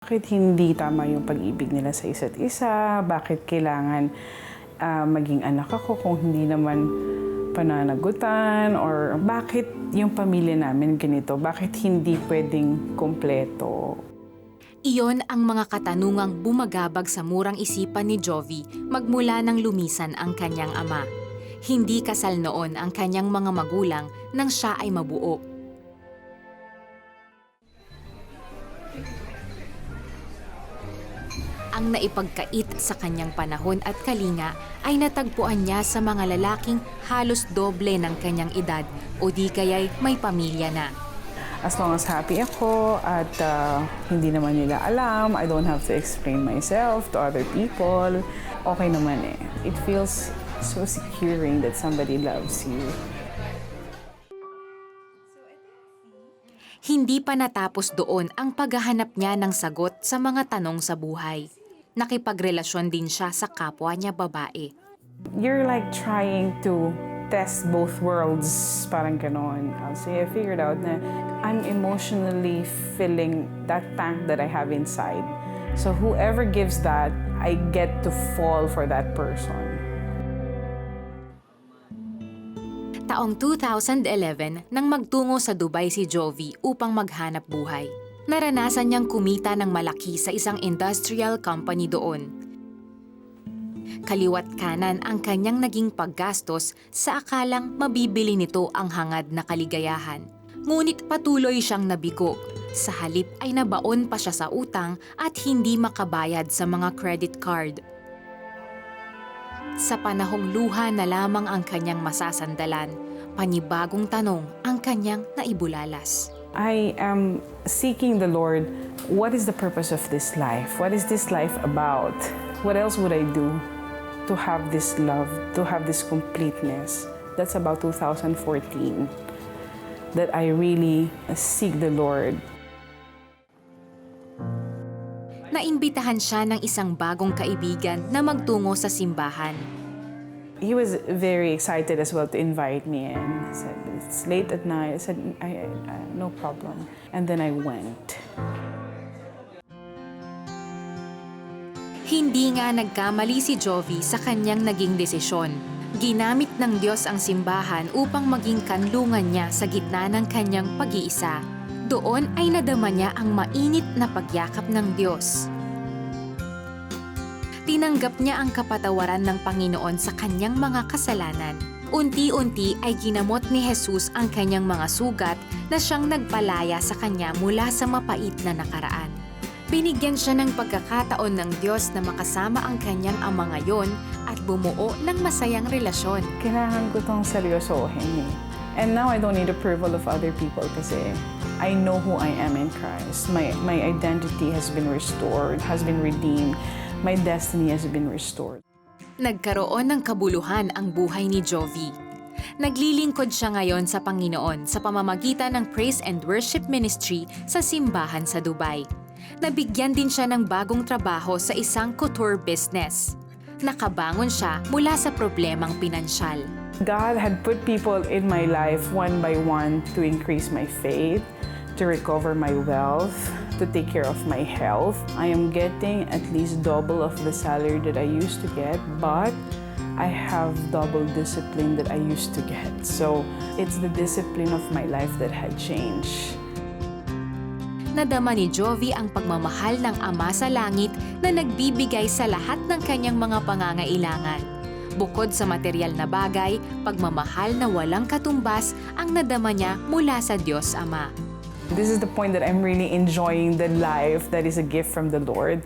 Bakit hindi tama yung pag-ibig nila sa isa't isa? Bakit kailangan maging anak ako kung hindi naman pananagutan? Or bakit yung pamilya namin ganito? Bakit hindi pwedeng kumpleto? Iyon ang mga katanungang bumagabag sa murang isipan ni Jovi magmula nang lumisan ang kanyang ama. Hindi kasal noon ang kanyang mga magulang nang siya ay mabuo. Ang naipagkait sa kanyang panahon at kalinga ay natagpuan niya sa mga lalaking halos doble ng kanyang edad o di kaya'y may pamilya na. As long as happy ako at hindi naman nila alam, I don't have to explain myself to other people, okay naman eh. It feels so securing that somebody loves you. Hindi pa natapos doon ang paghahanap niya ng sagot sa mga tanong sa buhay. Nakipagrelasyon din siya sa kapwa niya babae. You're like trying to test both worlds, parang ganon. So I figured out na I'm emotionally filling that tank that I have inside. So whoever gives that, I get to fall for that person. Taong 2011 nang magtungo sa Dubai si Jovi upang maghanap buhay. Naranasan niyang kumita ng malaki sa isang industrial company doon. Kaliwat kanan ang kanyang naging paggastos sa akalang mabibili nito ang hangad na kaligayahan. Ngunit patuloy siyang nabigo. Sa halip ay nabaon pa siya sa utang at hindi makabayad sa mga credit card. Sa panahong luha na lamang ang kanyang masasandalan, panibagong tanong ang kanyang naibulalas. I am seeking the Lord. What is the purpose of this life? What is this life about? What else would I do to have this love, to have this completeness? That's about 2014 that I really seek the Lord. Naimbitahan siya ng isang bagong kaibigan na magtungo sa simbahan. He was very excited as well to invite me in. He said, it's late at night. I said, no problem. And then I went. Hindi nga nagkamali si Jovi sa kanyang naging desisyon. Ginamit ng Diyos ang simbahan upang maging kanlungan niya sa gitna ng kanyang pag-iisa. Doon ay nadama niya ang mainit na pagyakap ng Diyos. Tinanggap niya ang kapatawaran ng Panginoon sa kanyang mga kasalanan. Unti-unti ay ginamot ni Jesus ang kanyang mga sugat na siyang nagpalaya sa kanya mula sa mapait na nakaraan. Binigyan siya ng pagkakataon ng Diyos na makasama ang kanyang ama ngayon at bumuo ng masayang relasyon. Kailangan ko tong seryosohin eh. And now I don't need approval of other people kasi I know who I am in Christ. My identity has been restored, has been redeemed. My destiny has been restored. Nagkaroon ng kabuluhan ang buhay ni Jovi. Naglilingkod siya ngayon sa Panginoon sa pamamagitan ng Praise and Worship Ministry sa simbahan sa Dubai. Nabigyan din siya ng bagong trabaho sa isang couture business. Nakabangon siya mula sa problemang pinansyal. God had put people in my life one by one to increase my faith, to recover my wealth, to take care of my health. I am getting at least double of the salary that I used to get, but I have double discipline that I used to get. So it's the discipline of my life that had changed. Nadama ni Jovi ang pagmamahal ng Ama sa Langit na nagbibigay sa lahat ng kanyang mga pangangailangan. Bukod sa material na bagay, pagmamahal na walang katumbas ang nadama niya mula sa Diyos Ama. This is the point that I'm really enjoying the life that is a gift from the Lord.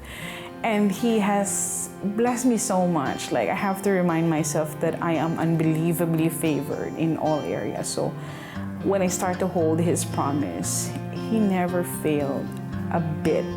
And He has blessed me so much. Like, I have to remind myself that I am unbelievably favored in all areas. So when I start to hold His promise, He never failed a bit.